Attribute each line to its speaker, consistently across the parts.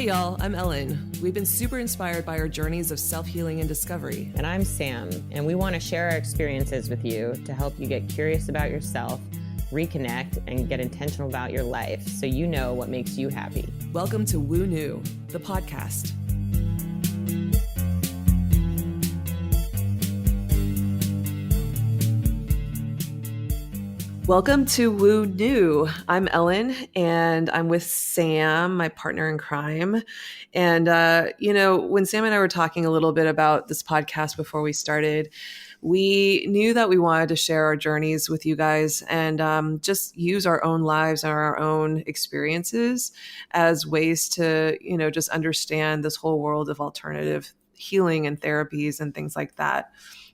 Speaker 1: y'all, I'm Ellen. We've been super inspired by our journeys of self-healing and discovery.
Speaker 2: And I'm Sam, and we want to share our experiences with you to help you get curious about yourself, reconnect, and get intentional about your life so you know what makes you happy.
Speaker 1: Welcome to Woo New, the podcast. Welcome to Woo New. I'm Ellen, and I'm with Sam, my partner in crime. And, when Sam and I were talking a little bit about this podcast before we started, we knew that we wanted to share our journeys with you guys and just use our own lives and our own experiences as ways to, just understand this whole world of alternative healing and therapies and things like that.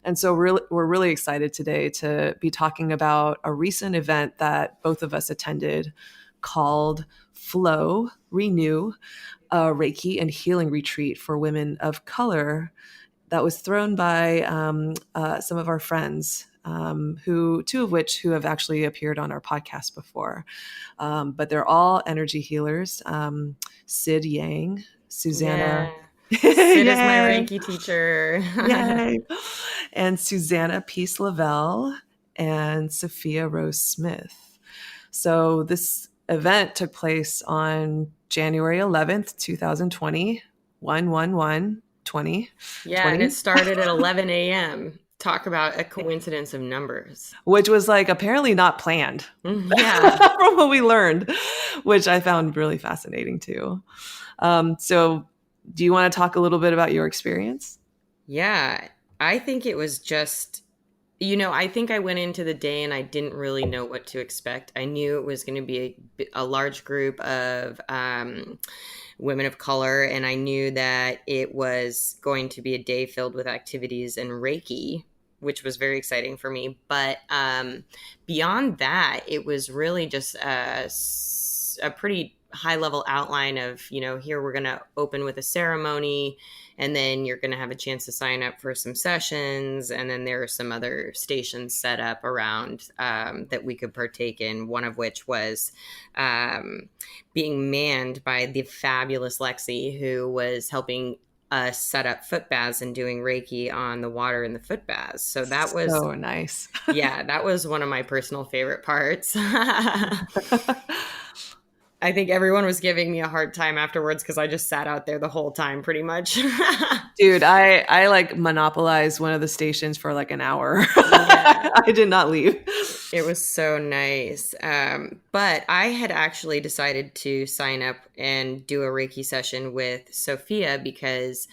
Speaker 1: And so we're really excited today to be talking about a recent event that both of us attended called Flow Renew, a Reiki and healing retreat for women of color that was thrown by some of our friends, two of which have actually appeared on our podcast before. But they're all energy healers. Sid Yang, Susanna.
Speaker 2: Yeah. Sid is my Reiki teacher.
Speaker 1: Yay. And Susanna Peace Lavelle and Sophia Rose Smith. So this event took place on January 11th, 2020, 1/11/20.
Speaker 2: Yeah, and it started at 11 a.m. Talk about a coincidence of numbers.
Speaker 1: Which was apparently not planned.
Speaker 2: Yeah.
Speaker 1: From what we learned, which I found really fascinating too. So do you want to talk a little bit about your experience?
Speaker 2: Yeah, I think it was just, I think I went into the day and I didn't really know what to expect. I knew it was going to be a large group of women of color, and I knew that it was going to be a day filled with activities and Reiki, which was very exciting for me. But beyond that, it was really just a pretty high-level outline of, here we're going to open with a ceremony, and then you're going to have a chance to sign up for some sessions, and then there are some other stations set up around that we could partake in, one of which was being manned by the fabulous Lexi, who was helping us set up foot baths and doing Reiki on the water in the foot baths. So that was
Speaker 1: so nice.
Speaker 2: Yeah, that was one of my personal favorite parts. I think everyone was giving me a hard time afterwards because I just sat out there the whole time pretty much.
Speaker 1: Dude, I monopolized one of the stations for an hour. Yeah. I did not leave.
Speaker 2: It was so nice. But I had actually decided to sign up and do a Reiki session with Sophia because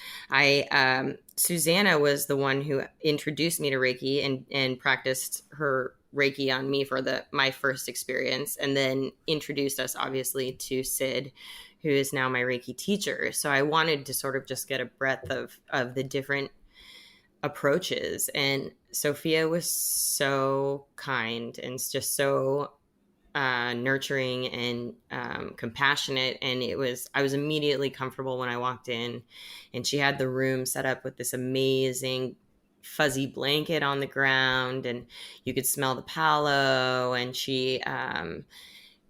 Speaker 2: Susanna was the one who introduced me to Reiki and practiced her Reiki on me for my first experience, and then introduced us obviously to Sid, who is now my Reiki teacher. So I wanted to sort of just get a breadth of the different approaches. And Sophia was so kind and just so nurturing and compassionate. And I was immediately comfortable when I walked in, and she had the room set up with this amazing fuzzy blanket on the ground, and you could smell the palo, and she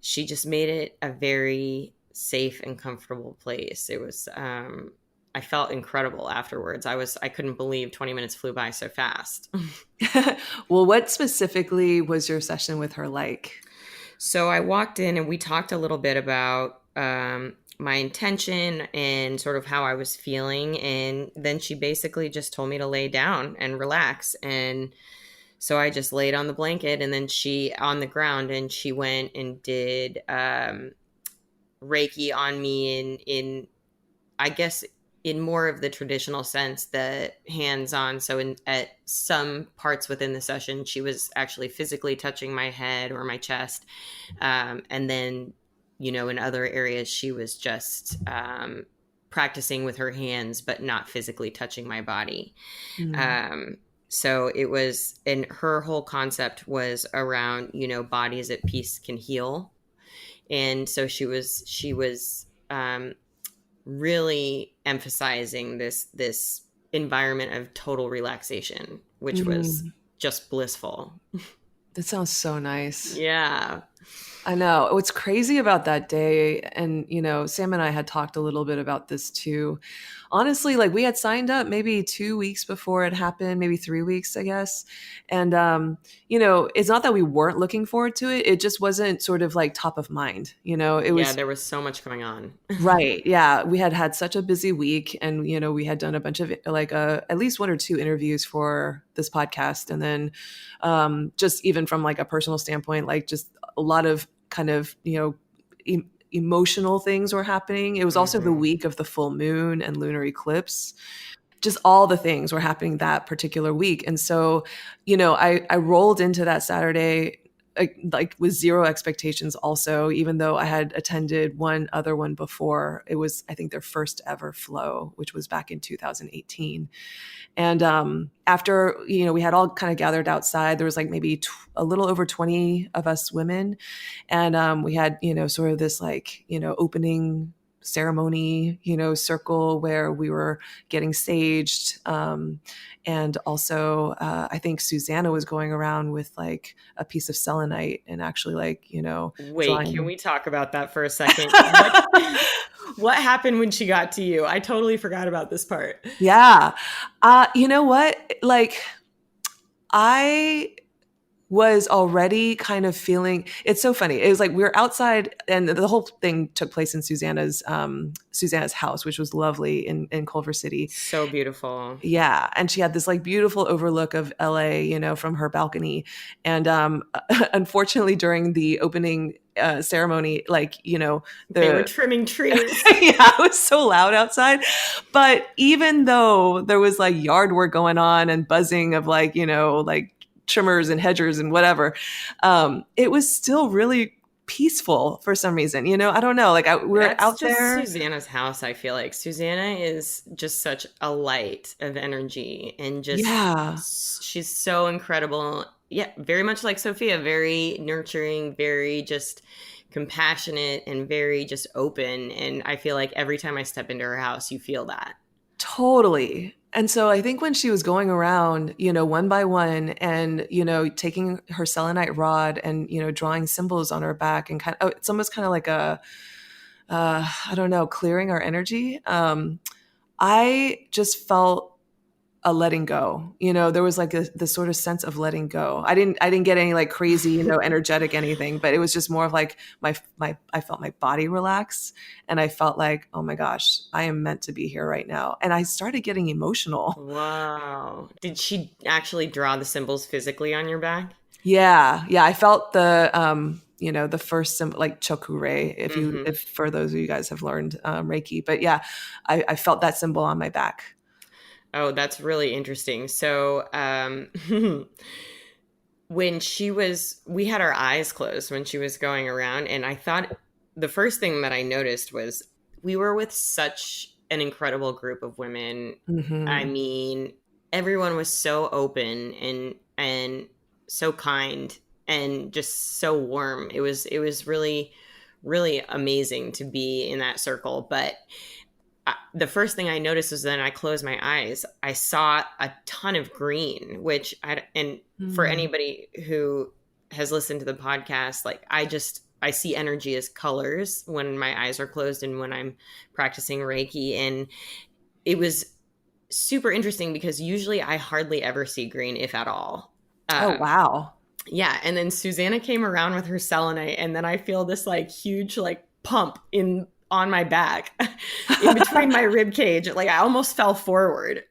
Speaker 2: just made it a very safe and comfortable place. It was I felt incredible afterwards. I couldn't believe 20 minutes flew by so fast.
Speaker 1: Well, what specifically was your session with her like?
Speaker 2: So I walked in and we talked a little bit about my intention and sort of how I was feeling. And then she basically just told me to lay down and relax. And so I just laid on the blanket, and then on the ground, and she went and did Reiki on me in I guess in more of the traditional sense, the hands-on. So at some parts within the session, she was actually physically touching my head or my chest. And then in other areas, she was just practicing with her hands, but not physically touching my body. Mm. So it was, and her whole concept was around, bodies at peace can heal. And so she was really emphasizing this environment of total relaxation, which was just blissful.
Speaker 1: That sounds so nice.
Speaker 2: Yeah.
Speaker 1: I know. What's crazy about that day, and Sam and I had talked a little bit about this too. Honestly, like we had signed up maybe 2 weeks before it happened, maybe 3 weeks, I guess. And it's not that we weren't looking forward to it. It just wasn't sort of like top of mind. It
Speaker 2: Yeah,
Speaker 1: was
Speaker 2: there was so much going on.
Speaker 1: right. Yeah. We had had such a busy week, and, we had done a bunch of like at least one or two interviews for this podcast. And then just even from like a personal standpoint, like just a lot of kind of, emotional things were happening. It was also the
Speaker 2: Hmm.
Speaker 1: week of the full moon and lunar eclipse. Just all the things were happening that particular week. And so, I rolled into that Saturday like with zero expectations also, even though I had attended one other one before. It was, I think, their first ever flow, which was back in 2018. And after, we had all kind of gathered outside, there was like maybe a little over 20 of us women. And we had, sort of this like, opening ceremony, circle where we were getting saged. And also, I think Susanna was going around with like a piece of selenite and actually like,
Speaker 2: Wait, can
Speaker 1: drawing.
Speaker 2: we talk about that for a second? What happened when she got to you? I totally forgot about this part.
Speaker 1: Yeah. You know what? Like, I was already kind of feeling it's so funny. It was like we were outside and the whole thing took place in Susanna's house, which was lovely in Culver City.
Speaker 2: So beautiful.
Speaker 1: Yeah. And she had this like beautiful overlook of LA, from her balcony. And unfortunately during the opening ceremony, like,
Speaker 2: They were
Speaker 1: the
Speaker 2: trimming trees.
Speaker 1: yeah, it was so loud outside. But even though there was like yard work going on and buzzing of like, like trimmers and hedgers and whatever, it was still really peaceful for some reason. I don't know. Like we're
Speaker 2: That's
Speaker 1: out
Speaker 2: just
Speaker 1: there.
Speaker 2: Susanna's house, I feel like. Susanna is just such a light of energy and just
Speaker 1: Yeah.
Speaker 2: she's so incredible. Yeah, very much like Sophia, very nurturing, very just compassionate and very just open. And I feel like every time I step into her house, you feel that.
Speaker 1: Totally. And so I think when she was going around, one by one and, taking her selenite rod and, drawing symbols on her back and it's almost kind of like I don't know, clearing our energy. I just felt a letting go. There was like this sort of sense of letting go. I didn't get any like crazy, energetic anything, but it was just more of like I felt my body relax, and I felt like, oh my gosh, I am meant to be here right now. And I started getting emotional.
Speaker 2: Wow. Did she actually draw the symbols physically on your back?
Speaker 1: Yeah. Yeah. I felt the first symbol, like chokure,
Speaker 2: Hmm.
Speaker 1: if for those of you guys have learned Reiki, but yeah, I felt that symbol on my back.
Speaker 2: Oh, that's really interesting. So, we had our eyes closed when she was going around, and I thought the first thing that I noticed was we were with such an incredible group of women. I
Speaker 1: Hmm.
Speaker 2: mean, everyone was so open and so kind and just so warm. It was really really amazing to be in that circle, but the first thing I noticed was then I closed my eyes. I saw a ton of green, and for
Speaker 1: Mm.
Speaker 2: anybody who has listened to the podcast, like I see energy as colors when my eyes are closed and when I'm practicing Reiki. And it was super interesting because usually I hardly ever see green, if at all.
Speaker 1: Oh,
Speaker 2: Um,
Speaker 1: wow.
Speaker 2: yeah, and then Susanna came around with her selenite, and then I feel this like huge like pump in on my back, in between my rib cage. Like I almost fell forward.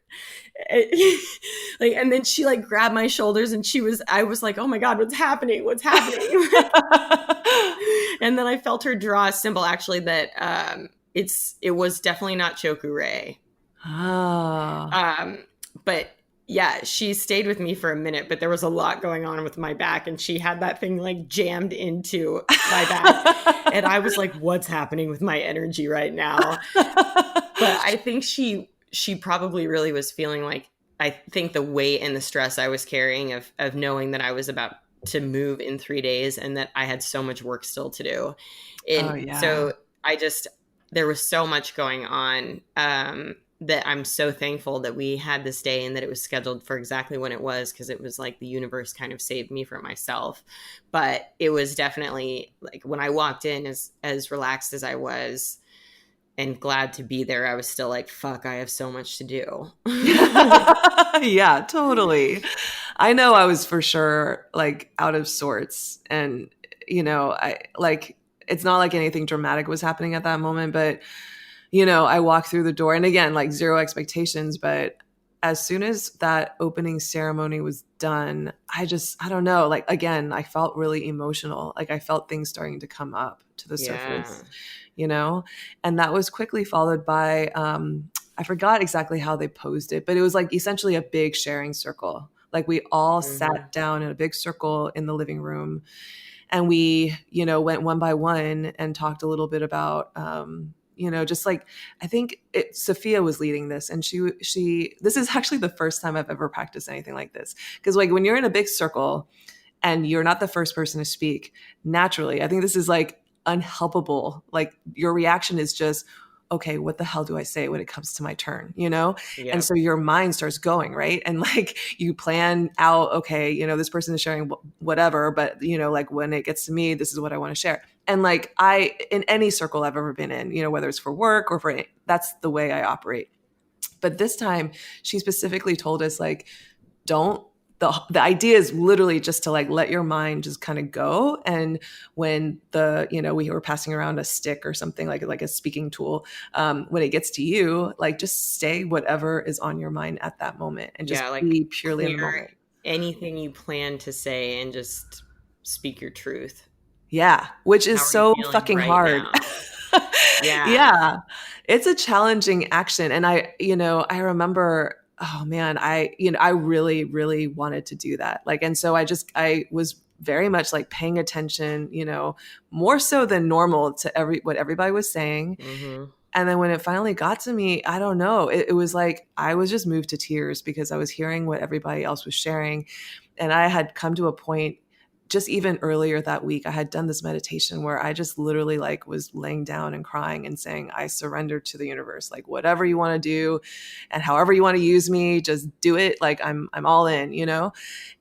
Speaker 2: Like, and then she like grabbed my shoulders, and I was like, oh my god, what's happening? What's happening? And then I felt her draw a symbol actually that it was definitely not Chokure.
Speaker 1: Ah.
Speaker 2: Um, but yeah, she stayed with me for a minute, but there was a lot going on with my back, and she had that thing like jammed into my back. And I was like, what's happening with my energy right now? But I think she probably really was feeling like, I think the weight and the stress I was carrying of knowing that I was about to move in 3 days and that I had so much work still to do.
Speaker 1: Oh,
Speaker 2: And
Speaker 1: yeah.
Speaker 2: so I just there was so much going on. that I'm so thankful that we had this day and that it was scheduled for exactly when it was, because it was like the universe kind of saved me from myself. But it was definitely like when I walked in, as relaxed as I was and glad to be there, I was still like, fuck, I have so much to do.
Speaker 1: Yeah, totally. I know I was for sure like out of sorts, and I like, it's not like anything dramatic was happening at that moment, but I walked through the door, and again, like zero expectations, but as soon as that opening ceremony was done, I don't know, like again, I felt really emotional. Like I felt things starting to come up to the
Speaker 2: Yeah.
Speaker 1: surface, you know? And that was quickly followed by, I forgot exactly how they posed it, but it was like essentially a big sharing circle. Like we all
Speaker 2: Mm-hmm.
Speaker 1: sat down in a big circle in the living room, and we went one by one and talked a little bit about just like, I think Sophia was leading this, and she this is actually the first time I've ever practiced anything like this, because like when you're in a big circle and you're not the first person to speak, naturally, I think this is like unhelpable. Like your reaction is just, okay, what the hell do I say when it comes to my turn, And
Speaker 2: Yep.
Speaker 1: so your mind starts going, right? And like you plan out, okay, this person is sharing whatever, but like when it gets to me, this is what I want to share. And like in any circle I've ever been in, whether it's for work or for, that's the way I operate. But this time she specifically told us, like, don't, the idea is literally just to like let your mind just kind of go. And when we were passing around a stick or something, like a speaking tool, when it gets to you, like just say whatever is on your mind at that moment and just
Speaker 2: Yeah, like
Speaker 1: be purely in the
Speaker 2: clear
Speaker 1: moment.
Speaker 2: anything you plan to say and just speak your truth.
Speaker 1: Yeah, which
Speaker 2: How
Speaker 1: is
Speaker 2: are you
Speaker 1: so
Speaker 2: feeling
Speaker 1: fucking
Speaker 2: right
Speaker 1: hard.
Speaker 2: now? Yeah.
Speaker 1: Yeah. It's a challenging action. And I remember, oh man, I really, really wanted to do that. Like, and so I was very much like paying attention, more so than normal to what everybody was saying.
Speaker 2: Mm-hmm.
Speaker 1: And then when it finally got to me, I don't know, it was like I was just moved to tears because I was hearing what everybody else was sharing. And I had come to a point just even earlier that week, I had done this meditation where I just literally like was laying down and crying and saying, I surrender to the universe, like whatever you want to do and however you want to use me, just do it. Like I'm all in,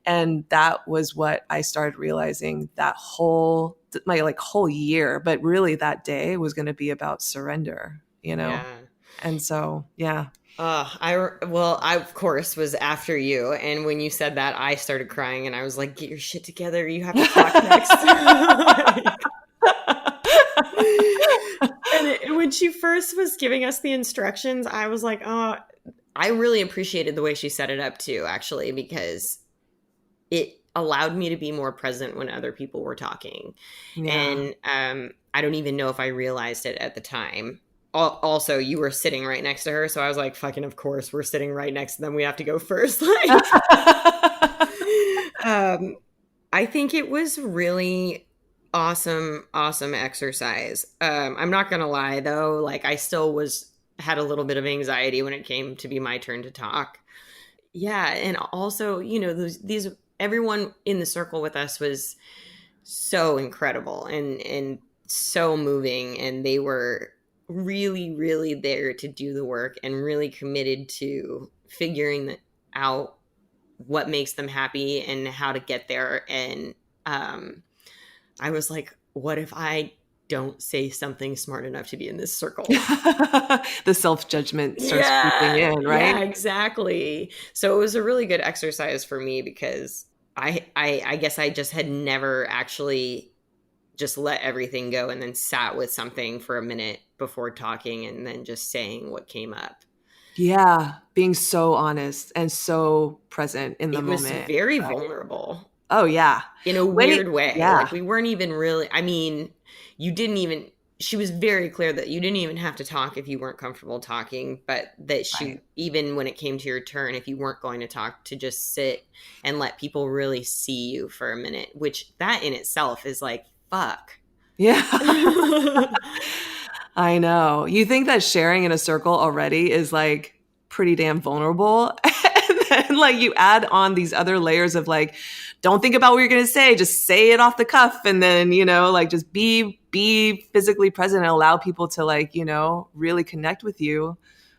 Speaker 1: And that was what I started realizing that my like whole year, but really that day was going to be about surrender.
Speaker 2: Yeah.
Speaker 1: And so, yeah.
Speaker 2: I of course was after you, and when you said that, I started crying, and I was like, "Get your shit together! You have to talk next." Like, when she first was giving us the instructions, I was like, "Oh." I really appreciated the way she set it up too, actually, because it allowed me to be more present when other people were talking.
Speaker 1: Yeah.
Speaker 2: And I don't even know if I realized it at the time. Also, you were sitting right next to her, so I was like, "Fucking, of course, we're sitting right next to them. We have to go first." Like, um, I think it was really awesome, awesome exercise. I'm not gonna lie though, like I still was had a little bit of anxiety when it came to be my turn to talk. Yeah, and also, these everyone in the circle with us was so incredible and so moving, and they were really, really there to do the work and really committed to figuring out what makes them happy and how to get there. And um, I was like, what if I don't say something smart enough to be in this circle?
Speaker 1: The self-judgment starts creeping
Speaker 2: Yeah,
Speaker 1: in,
Speaker 2: yeah,
Speaker 1: right?
Speaker 2: exactly. So it was a really good exercise for me because I guess I just had never actually just let everything go and then sat with something for a minute before talking and then just saying what came up.
Speaker 1: Yeah, being so honest and so present in the
Speaker 2: It was
Speaker 1: moment,
Speaker 2: very
Speaker 1: right?
Speaker 2: vulnerable
Speaker 1: Oh, yeah.
Speaker 2: in a
Speaker 1: Wait,
Speaker 2: weird way.
Speaker 1: yeah,
Speaker 2: Like we weren't even really, I mean, you didn't even she was very clear that you didn't even have to talk if you weren't comfortable talking, but that
Speaker 1: right.
Speaker 2: she, even when it came to your turn, if you weren't going to talk, to just sit and let people really see you for a minute, which that in itself is like, fuck.
Speaker 1: Yeah. I know. You think that sharing in a circle already is like pretty damn vulnerable. And then like you add on these other layers of like, don't think about what you're gonna say, just say it off the cuff. And then, like just be physically present and allow people to like, really connect with you.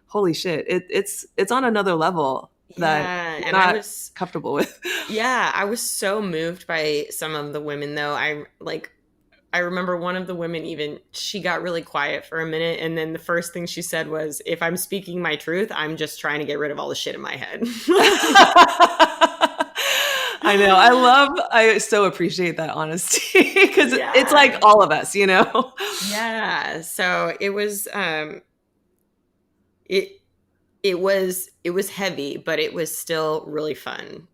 Speaker 1: holy shit, it's on another level that
Speaker 2: Yeah,
Speaker 1: we're
Speaker 2: and I
Speaker 1: not
Speaker 2: was
Speaker 1: comfortable with.
Speaker 2: yeah, I was so moved by some of the women though. I remember one of the women even she got really quiet for a minute and then the first thing she said was if I'm speaking my truth, I'm just trying to get rid of all the shit in my head.
Speaker 1: I know. I so appreciate that honesty because it's like
Speaker 2: Yeah.
Speaker 1: all of us, you know?
Speaker 2: Yeah. So it it was heavy, but it was still really fun.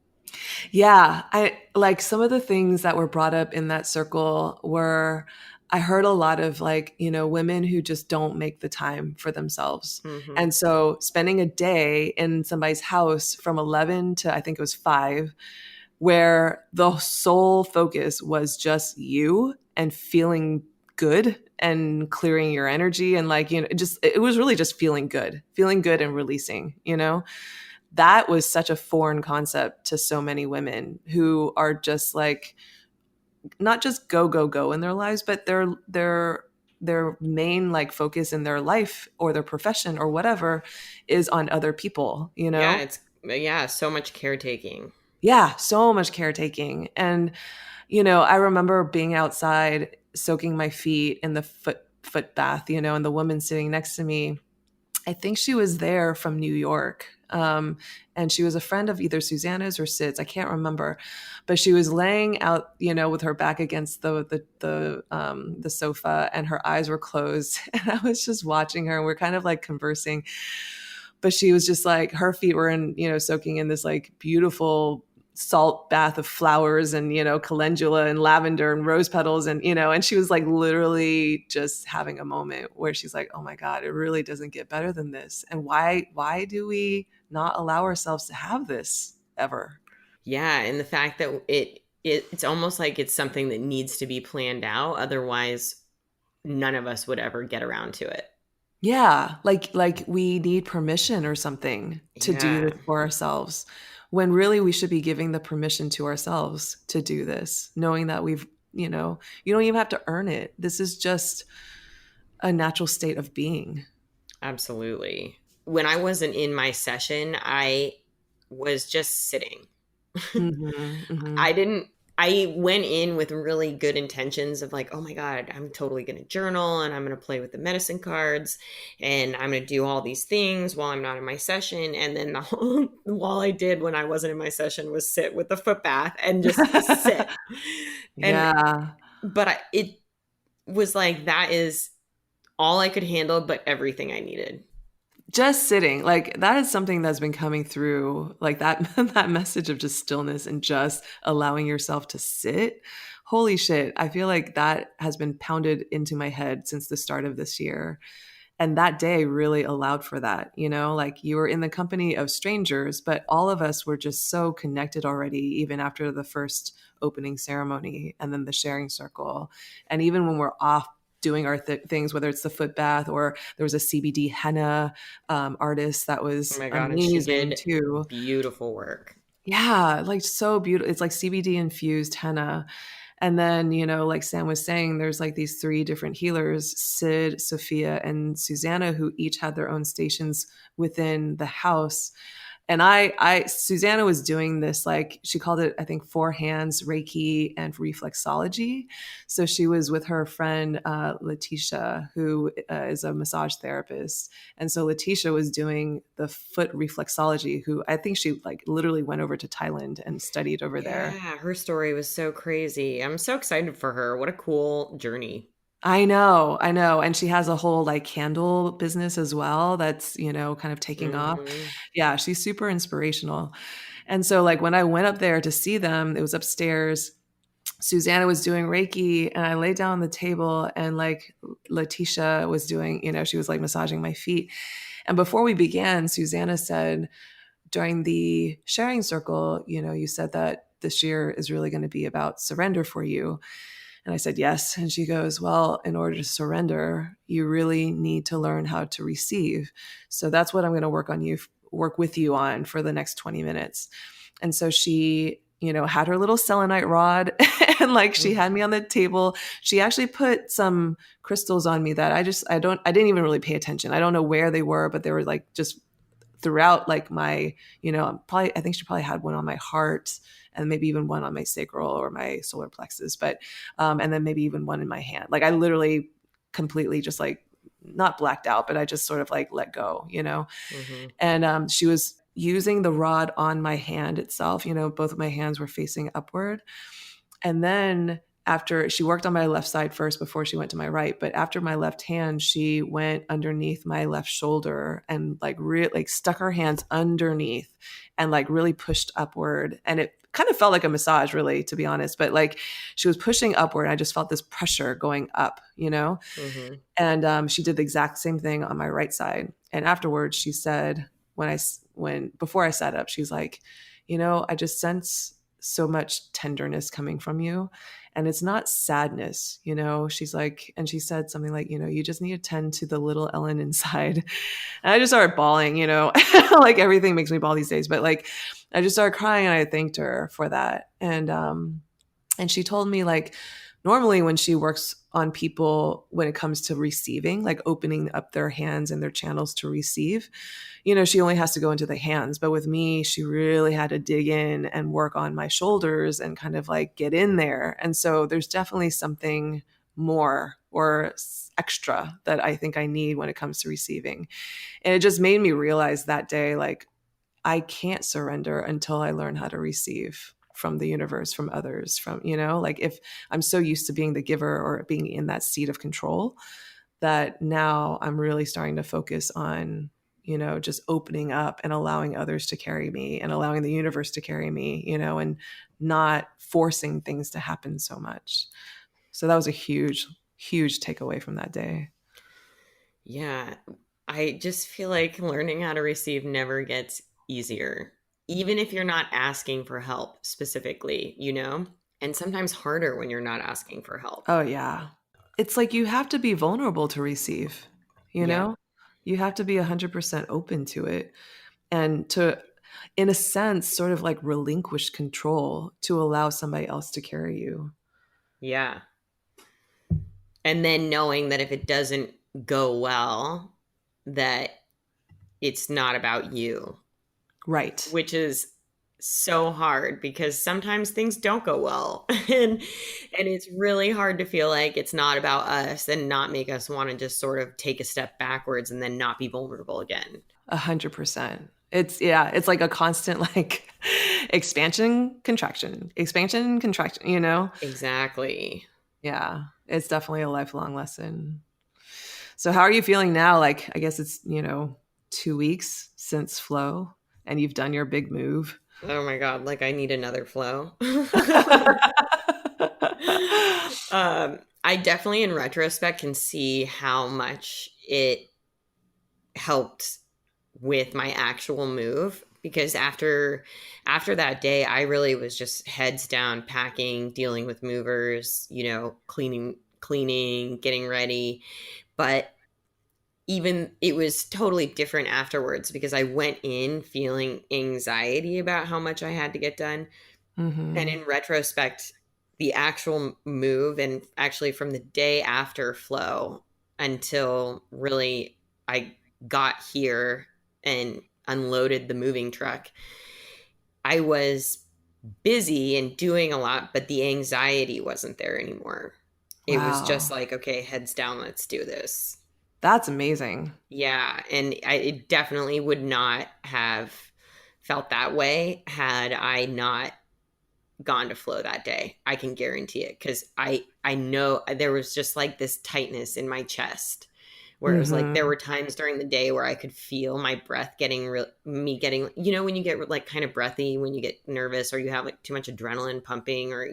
Speaker 1: Yeah. I like some of the things that were brought up in that circle were, I heard a lot of like, women who just don't make the time for themselves.
Speaker 2: Mhm.
Speaker 1: And so spending a day in somebody's house from 11 to I think it was 5, where the sole focus was just you and feeling good and clearing your energy and like it was really just feeling good and releasing, that was such a foreign concept to so many women who are just like not just go go go in their lives, but their main like focus in their life or their profession or whatever is on other people,
Speaker 2: Yeah, it's yeah, so much caretaking.
Speaker 1: yeah, so much caretaking. And I remember being outside soaking my feet in the foot bath, and the woman sitting next to me, I think she was there from New York. And she was a friend of either Susanna's or Sid's. I can't remember, but she was laying out, with her back against the sofa, and her eyes were closed. And I was just watching her, and we're kind of like conversing. But she was just like, her feet were in, soaking in this like beautiful salt bath of flowers and, calendula and lavender and rose petals. And, and she was like literally just having a moment where she's like, oh my God, it really doesn't get better than this. And why do we not allow ourselves to have this ever?
Speaker 2: Yeah, and the fact that it's almost like it's something that needs to be planned out, otherwise none of us would ever get around to it.
Speaker 1: Yeah, like we need permission or something to do
Speaker 2: Yeah,
Speaker 1: this for ourselves, when really we should be giving the permission to ourselves to do this, knowing that you don't even have to earn it. This is just a natural state of being.
Speaker 2: absolutely. When I wasn't in my session, I was just sitting.
Speaker 1: Mhm,
Speaker 2: I
Speaker 1: mhm.
Speaker 2: didn't I went in with really good intentions of like, oh my God, I'm totally going to journal and I'm going to play with the medicine cards and I'm going to do all these things while I'm not in my session. And then all I did when I wasn't in my session was sit with the foot bath and just sit. And,
Speaker 1: Yeah.
Speaker 2: it was like, that is all I could handle, but everything I needed.
Speaker 1: Just sitting, like that is something that's been coming through, like that that message of just stillness and just allowing yourself to sit. Holy shit, I feel like that has been pounded into my head since the start of this year. And that day really allowed for that, like you were in the company of strangers, but all of us were just so connected already, even after the first opening ceremony and then the sharing circle. And even when we're off doing our things, whether it's the foot bath or there was a CBD henna artist that
Speaker 2: Oh
Speaker 1: was
Speaker 2: my God. And she
Speaker 1: amazing
Speaker 2: did
Speaker 1: too.
Speaker 2: beautiful work.
Speaker 1: Yeah, like so beautiful. It's like CBD infused henna. And then, like Sam was saying, there's like these 3 different healers, Sid, Sophia, and Susanna, who each had their own stations within the house. And Susanna was doing this, like she called it, I think, 4 hands, Reiki and reflexology. So she was with her friend, Letitia, who is a massage therapist. And so Letitia was doing the foot reflexology, who I think she like literally went over to Thailand and studied over there.
Speaker 2: Yeah, her story was so crazy. I'm so excited for her. What a cool journey.
Speaker 1: I know, I know. And she has a whole like candle business as well that's, kind of taking off.
Speaker 2: Hmm.
Speaker 1: Yeah, she's super inspirational. And so like when I went up there to see them, it was upstairs. Susanna was doing Reiki and I laid down on the table and like Letitia was doing, she was like massaging my feet. And before we began, Susanna said during the sharing circle, you said that this year is really going to be about surrender for you. And I said, yes. And she goes, well, in order to surrender, you really need to learn how to receive. So that's what I'm going to work with you on for the next 20 minutes. And so she, had her little selenite rod and like she
Speaker 2: Mm,
Speaker 1: had me on the table. She actually put some crystals on me that I didn't even really pay attention. I don't know where they were, but they were like just throughout like my, I think she probably had one on my heart and maybe even one on my sacral or my solar plexus, but, and then maybe even one in my hand. Like I literally completely just like not blacked out, but I just sort of like let go.
Speaker 2: mhm.
Speaker 1: And she was using the rod on my hand itself. Both of my hands were facing upward. And then after she worked on my left side first before she went to my right, but after my left hand, she went underneath my left shoulder and like like stuck her hands underneath and like really pushed upward. And it kind of felt like a massage, really, to be honest. But like she was pushing upward. I just felt this pressure going up.
Speaker 2: Mhm.
Speaker 1: And she did the exact same thing on my right side. And afterwards, she said, before I sat up, she's like, I just sense so much tenderness coming from you. And it's not sadness. She's like, and she said something like, you just need to tend to the little Ellen inside. And I just started bawling. Like everything makes me bawl these days. But like, I just started crying and I thanked her for that. And she told me like normally when she works on people when it comes to receiving, like opening up their hands and their channels to receive, she only has to go into the hands. But with me, she really had to dig in and work on my shoulders and kind of like get in there. And so there's definitely something more or extra that I think I need when it comes to receiving. And it just made me realize that day, like, I can't surrender until I learn how to receive from the universe, from others, like if I'm so used to being the giver or being in that seat of control that now I'm really starting to focus on, just opening up and allowing others to carry me and allowing the universe to carry me, and not forcing things to happen so much. So that was a huge, huge takeaway from that day.
Speaker 2: Yeah. I just feel like learning how to receive never gets easier, even if you're not asking for help specifically. And sometimes harder when you're not asking for help.
Speaker 1: Oh, yeah. It's like you have to be vulnerable to receive, you
Speaker 2: Yep.
Speaker 1: know? You have to be 100% open to it and to, in a sense, sort of like relinquish control to allow somebody else to carry you.
Speaker 2: Yeah. And then knowing that if it doesn't go well, that it's not about you,
Speaker 1: Right.
Speaker 2: which is so hard because sometimes things don't go well. And it's really hard to feel like it's not about us and not make us want to just sort of take a step backwards and then not be vulnerable again.
Speaker 1: 100%. It's like a constant like expansion, contraction.
Speaker 2: Exactly.
Speaker 1: Yeah. It's definitely a lifelong lesson. So how are you feeling now? Like, I guess it's, 2 weeks since flow and you've done your big move.
Speaker 2: Oh my god, like I need another flow. I definitely in retrospect can see how much it helped with my actual move because after that day I really was just heads down packing, dealing with movers, cleaning, getting ready. But even it was totally different afterwards because I went in feeling anxiety about how much I had to get done. And
Speaker 1: Hmm.
Speaker 2: in retrospect, the actual move and actually from the day after flow until really I got here and unloaded the moving truck, I was busy and doing a lot, but the anxiety wasn't there anymore. It was just
Speaker 1: Wow.
Speaker 2: like, okay, heads down, let's do this.
Speaker 1: That's amazing.
Speaker 2: Yeah, and it definitely would not have felt that way had I not gone to flow that day. I can guarantee it because I know there was just like this tightness in my chest where it was like there
Speaker 1: Hmm.
Speaker 2: were times during the day where I could feel my breath getting me getting when you get like kind of breathy when you get nervous or you have like too much adrenaline pumping or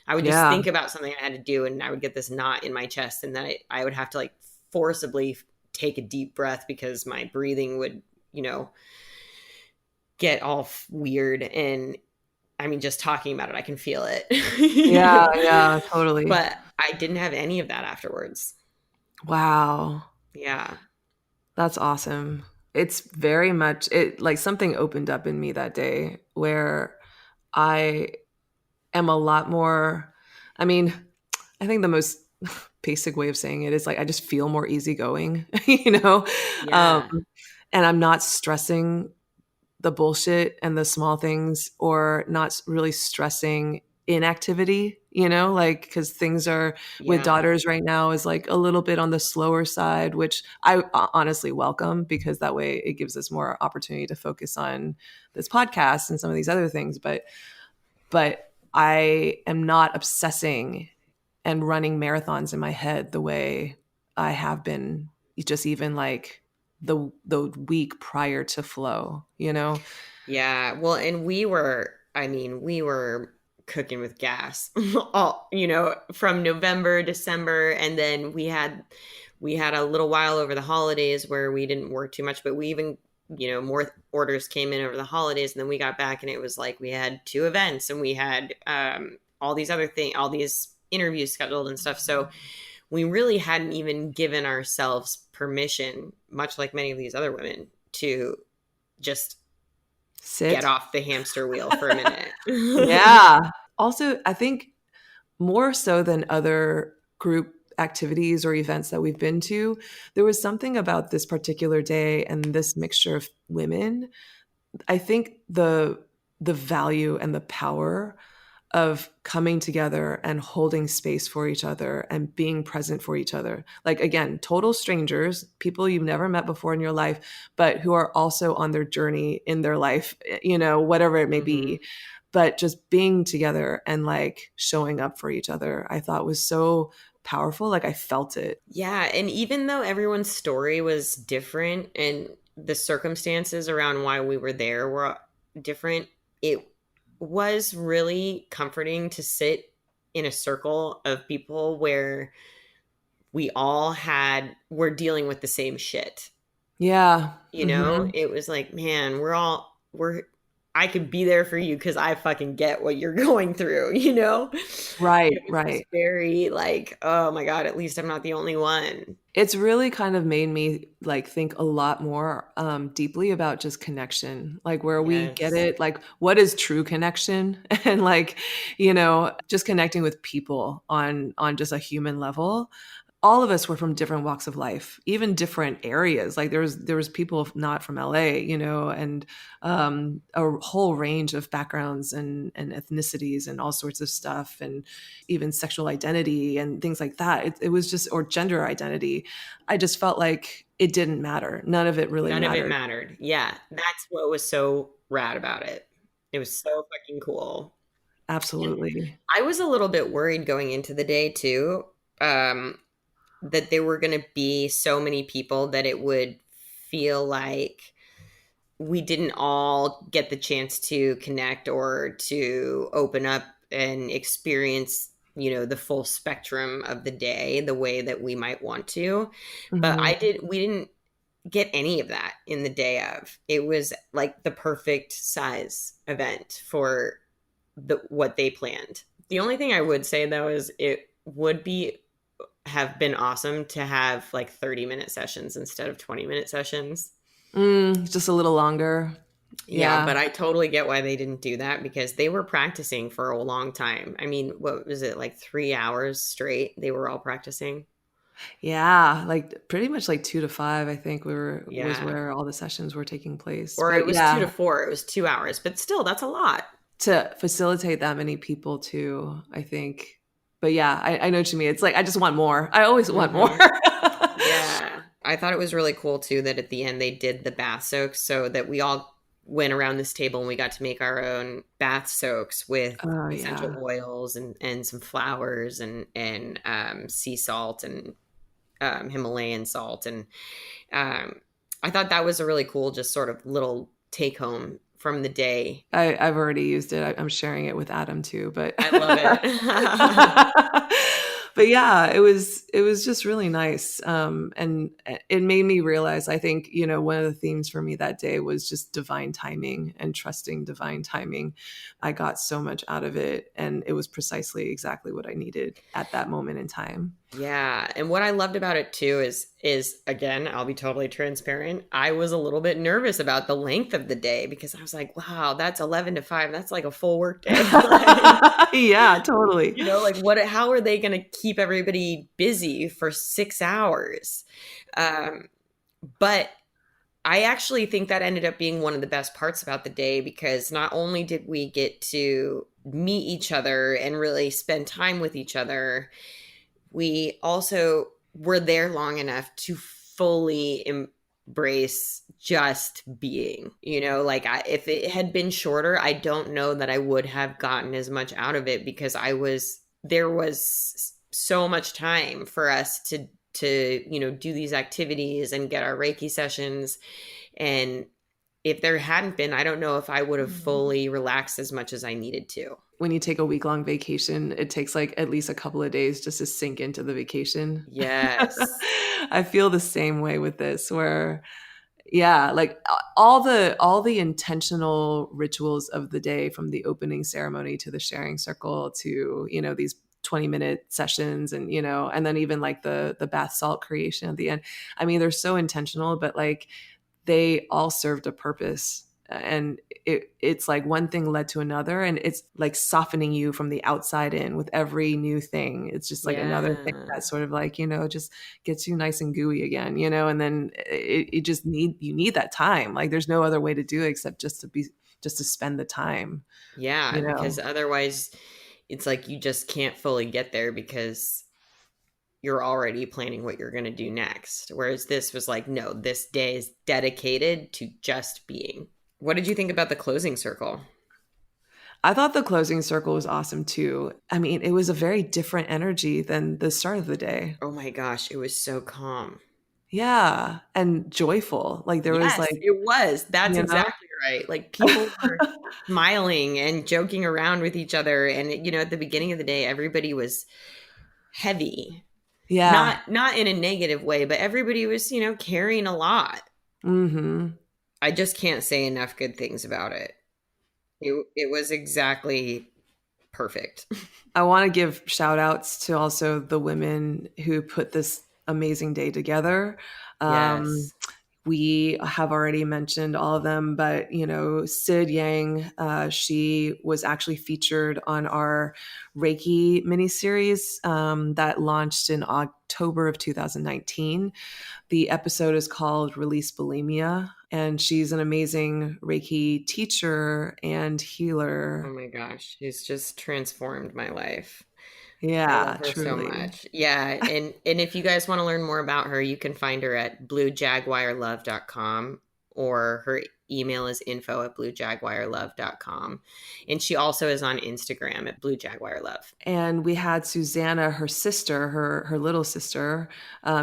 Speaker 2: I would just
Speaker 1: Yeah.
Speaker 2: think about something I had to do and I would get this knot in my chest and then I would have to like forcibly take a deep breath because my breathing would you know get all weird and I mean, just talking about it, I can feel
Speaker 1: Yeah.
Speaker 2: it.
Speaker 1: Yeah. Totally.
Speaker 2: But I didn't have any of that afterwards.
Speaker 1: Wow.
Speaker 2: Yeah.
Speaker 1: That's awesome. It's very much it like something opened up in me that day where I am a lot more, I mean, I think the most basic way of saying it is like I just feel more easygoing, you know? Um,
Speaker 2: Yeah.
Speaker 1: and I'm not stressing the bullshit and the small things, or not really stressing inactivity, like because things are with
Speaker 2: Yeah.
Speaker 1: daughters right now is like a little bit on the slower side, which I honestly welcome, because that way it gives us more opportunity to focus on this podcast and some of these other things. But I am not obsessing and running marathons in my head the way I have been, just even like the week prior to flow.
Speaker 2: Yeah. Well, and we were cooking with gas all, from November, December, and then we had a little while over the holidays where we didn't work too much, but we even, more orders came in over the holidays, and then we got back and it was like we had two events and we had all these interviews scheduled and stuff. So we really hadn't even given ourselves permission, much like many of these other women, to just get
Speaker 1: Sit.
Speaker 2: off the hamster wheel for a minute.
Speaker 1: Yeah. Also, I think more so than other group activities or events that we've been to, there was something about this particular day and this mixture of women. I think the value and the power of coming together and holding space for each other and being present for each other. Like, again, total strangers, people you've never met before in your life, but who are also on their journey in their life, whatever it may
Speaker 2: Hmm.
Speaker 1: be. But just being together and like showing up for each other, I thought was so powerful. Like, I felt it.
Speaker 2: Yeah, and even though everyone's story was different and the circumstances around why we were there were different, it was really comforting to sit in a circle of people where we all were dealing with the same shit.
Speaker 1: Yeah.
Speaker 2: It was like, man, we're I could be there for you because I fucking get what you're going through.
Speaker 1: Right,
Speaker 2: It was just
Speaker 1: right.
Speaker 2: very like, oh my God, at least I'm not the only one.
Speaker 1: It's really kind of made me like think a lot more deeply about just connection, like where we get
Speaker 2: Yes.
Speaker 1: it, like what is true connection, and like, just connecting with people on just a human level. All of us were from different walks of life, even different areas. Like there was people not from LA, and a whole range of backgrounds and ethnicities and all sorts of stuff, and even sexual identity and things like that. It was just, or gender identity. I just felt like it didn't matter. None of it really
Speaker 2: None of it
Speaker 1: mattered.
Speaker 2: mattered. Yeah. That's what was so rad about it. It was so fucking cool. And
Speaker 1: Absolutely.
Speaker 2: I was a little bit worried going into the day too, that there were going to be so many people that it would feel like we didn't all get the chance to connect or to open up and experience, the full spectrum of the day the way that we might want to. But
Speaker 1: Mhm.
Speaker 2: we didn't get any of that in the day of. It was like the perfect size event for what they planned. The only thing I would say though is it would be have been awesome to have like 30-minute sessions instead of 20-minute sessions.
Speaker 1: Just a little longer.
Speaker 2: Yeah,
Speaker 1: Yeah.
Speaker 2: but I totally get why they didn't do that because they were practicing for a long time. I mean, what was it, like 3 hours straight? They were all practicing.
Speaker 1: Yeah, like pretty much like 2 to 5, I think was
Speaker 2: Yeah.
Speaker 1: where all the sessions were taking place.
Speaker 2: Or it
Speaker 1: But
Speaker 2: was two to
Speaker 1: yeah,
Speaker 2: four. It was 2 hours, but still, that's a lot.
Speaker 1: to facilitate that many people too, I think. But yeah, I know what you mean. It's like I just want more. I always want more.
Speaker 2: Hmm. Yeah. I thought it was really cool too that at the end they did the bath soaks so that we all went around this table and we got to make our own bath soaks with
Speaker 1: Oh
Speaker 2: essential
Speaker 1: yeah.
Speaker 2: oils and some flowers and sea salt and Himalayan salt. And um, I thought that was a really cool, just sort of little take home from the day.
Speaker 1: I've already used it. I'm sharing it with Adam too, but
Speaker 2: I love it.
Speaker 1: but yeah, it was just really nice. And it made me realize, I think, one of the themes for me that day was just divine timing and trusting divine timing. I got so much out of it, and it was precisely exactly what I needed at that moment in time.
Speaker 2: Yeah, and what I loved about it too is again, I'll be totally transparent. I was a little bit nervous about the length of the day because I was like, wow, that's 11 to 5. That's like a full work day. Like,
Speaker 1: Yeah, totally.
Speaker 2: like what how are they going to keep everybody busy for 6 hours? Um but I actually think that ended up being one of the best parts about the day because not only did we get to meet each other and really spend time with each other, we also were there long enough to fully embrace just being. Like if it had been shorter, I don't know that I would have gotten as much out of it because there was so much time for us to do these activities and get our Reiki sessions. And if there hadn't been, I don't know if I would have fully relaxed as much as I needed to.
Speaker 1: When you take a week-long vacation, it takes like at least a couple of days just to sink into the vacation.
Speaker 2: Yes.
Speaker 1: I feel the same way with this where yeah, like all the intentional rituals of the day from the opening ceremony to the sharing circle to, these 20-minute sessions and, and then even like the bath salt creation at the end. I mean, they're so intentional, but like they all served a purpose. And it's like one thing led to another, and it's like softening you from the outside in with every new thing. It's just like another thing
Speaker 2: Yeah.
Speaker 1: that sort of like, just gets you nice and gooey again, and then it just you need that time. Like there's no other way to do it except just to spend the time,
Speaker 2: Yeah,
Speaker 1: you
Speaker 2: because
Speaker 1: know?
Speaker 2: otherwise it's like you just can't fully get there because you're already planning what you're going to do next. Whereas this was like, no, this day is dedicated to just being. What did you think about the closing circle?
Speaker 1: I thought the closing circle was awesome too. I mean, it was a very different energy than the start of the day.
Speaker 2: Oh my gosh, it was so calm.
Speaker 1: Yeah, and joyful. Like there was
Speaker 2: Yes,
Speaker 1: like,
Speaker 2: it was. That's
Speaker 1: you know?
Speaker 2: exactly right. Like people were smiling and joking around with each other. And, at the beginning of the day, everybody was heavy.
Speaker 1: Yeah.
Speaker 2: Not in a negative way, but everybody was, carrying a lot.
Speaker 1: Mhm.
Speaker 2: I just can't say enough good things about it. It was exactly perfect.
Speaker 1: I want to give shout outs to also the women who put this amazing day together. Um,
Speaker 2: Yes.
Speaker 1: we have already mentioned all of them, but Sid Yang, she was actually featured on our Reiki miniseries that launched in October of 2019. The episode is called Release Bulimia, and she's an amazing Reiki teacher and
Speaker 2: Oh
Speaker 1: healer.
Speaker 2: my gosh, she's just transformed my life. I love
Speaker 1: Yeah,
Speaker 2: her so
Speaker 1: truly.
Speaker 2: much. Yeah, and if you guys want to learn more about her, you can find her at bluejaguarlove.com, or her email is info@bluejaguarlove.com. And she also is on Instagram at bluejaguarlove.
Speaker 1: And we had Susanna, her sister, her little sister,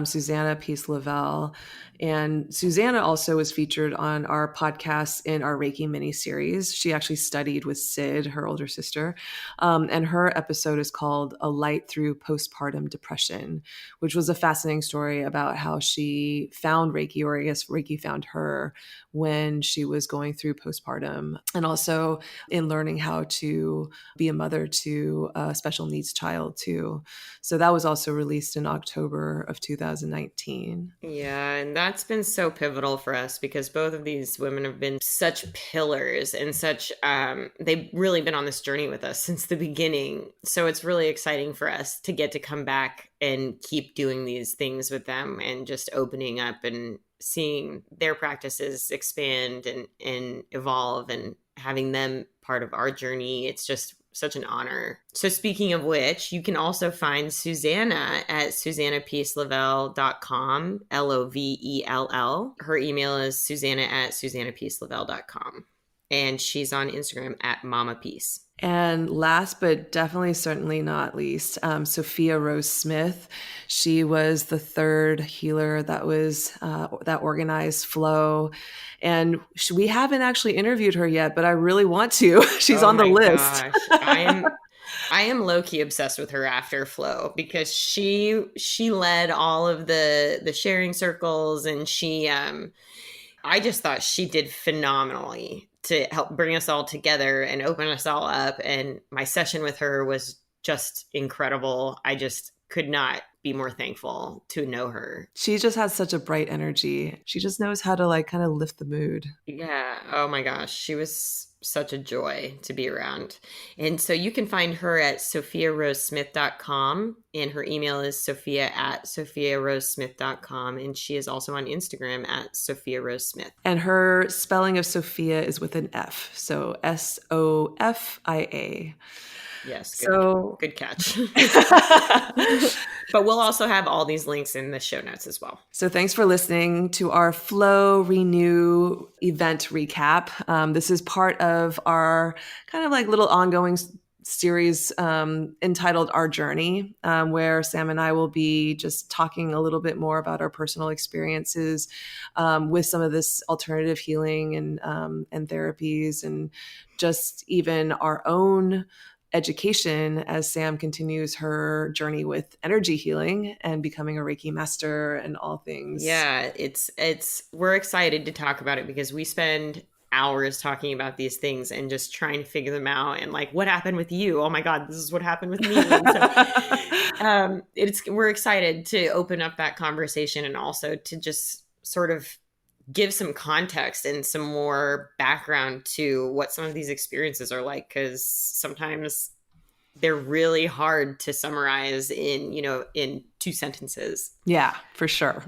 Speaker 1: Susanna Peace Lavelle. And Susanna also was featured on our podcast in our Reiki mini series. She actually studied with Sid, her older sister. And her episode is called A Light Through Postpartum Depression, which was a fascinating story about how she found Reiki, or I guess Reiki found her when she was going through postpartum, and also in learning how to be a mother to a special needs child too. So that was also released in October of 2019.
Speaker 2: Yeah, and that's been so pivotal for us because both of these women have been such pillars and such they've really been on this journey with us since the beginning. So it's really exciting for us to get to come back and keep doing these things with them and just opening up and seeing their practices expand and evolve and having them part of our journey. It's just such an honor. So speaking of which, you can also find Susanna at susannapeacelavelle.com, Lovell. Her email is susanna@susannapeacelavelle.com. And she's on Instagram at Mama Peace.
Speaker 1: And last but definitely certainly not least, Sophia Rose Smith. She was the third healer that organized Flow, and we haven't actually interviewed her yet, but I really want to. She's
Speaker 2: Oh
Speaker 1: on the
Speaker 2: my
Speaker 1: list.
Speaker 2: gosh. I am low key obsessed with her after Flow because she led all of the sharing circles, and I just thought she did phenomenally to help bring us all together and open us all up. And my session with her was just incredible. I just could not be more thankful to know her.
Speaker 1: She just has such a bright energy. She just knows how to like kind of lift the mood.
Speaker 2: Yeah. Oh my gosh. She was such a joy to be around. And so you can find her at sophiarosesmith.com, and her email is sophia@sophiarosesmith.com. And she is also on Instagram at sophiarosesmith.
Speaker 1: And her spelling of Sophia is with an F. So Sofia.
Speaker 2: Yes. Good catch. But we'll also have all these links in the show notes as well.
Speaker 1: So thanks for listening to our Flow Renew event recap. This is part of our kind of like little ongoing series entitled Our Journey, where Sam and I will be just talking a little bit more about our personal experiences with some of this alternative healing and therapies, and just even our own education as Sam continues her journey with energy healing and becoming a Reiki master and all things.
Speaker 2: Yeah, we're excited to talk about it because we spend hours talking about these things and just trying to figure them out, and like, what happened with you? Oh my God, this is what happened with me. And so we're excited to open up that conversation, and also to just sort of give some context and some more background to what some of these experiences are like, because sometimes they're really hard to summarize in 2 sentences.
Speaker 1: Yeah, for sure.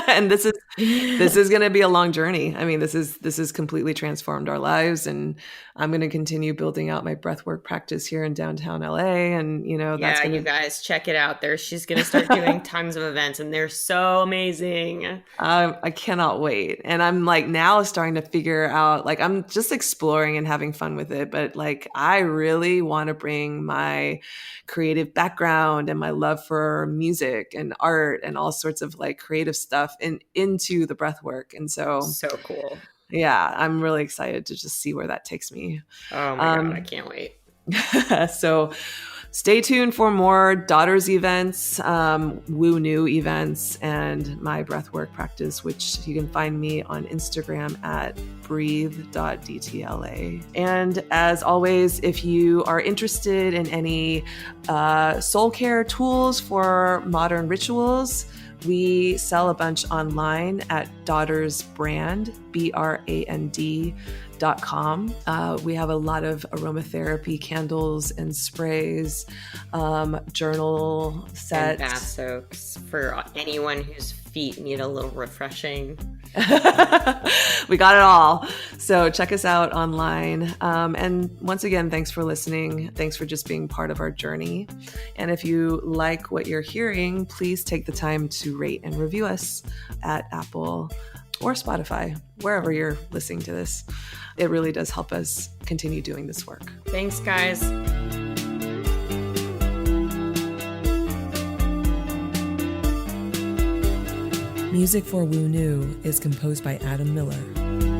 Speaker 1: And this is going to be a long journey. I mean, this is completely transformed our lives, and I'm going to continue building out my breathwork practice here in downtown LA. And that's
Speaker 2: you guys check it out there. She's going to start doing tons of events, and they're so amazing.
Speaker 1: I cannot wait. And I'm like now starting to figure out, like, I'm just exploring and having fun with it. But like, I really want to bring my creative background and my love for music and art and all sorts of like creative stuff into the breath work. And so
Speaker 2: cool.
Speaker 1: Yeah, I'm really excited to just see where that takes me.
Speaker 2: Oh my God, I can't wait.
Speaker 1: So stay tuned for more Daughters events, Woo New events, and my breathwork practice, which you can find me on Instagram at breathe.dtla. And as always, if you are interested in any soul care tools for modern rituals, we sell a bunch online at Daughters Brand, BRAND.com. We have a lot of aromatherapy candles and sprays, journal sets.
Speaker 2: And bath soaks for anyone whose feet need a little refreshing.
Speaker 1: We got it all. So check us out online. And once again, thanks for listening. Thanks for just being part of our journey. And if you like what you're hearing, please take the time to rate and review us at Apple or Spotify, wherever you're listening to this. It really does help us continue doing this work.
Speaker 2: Thanks, guys.
Speaker 1: Music for Woo New is composed by Adam Miller.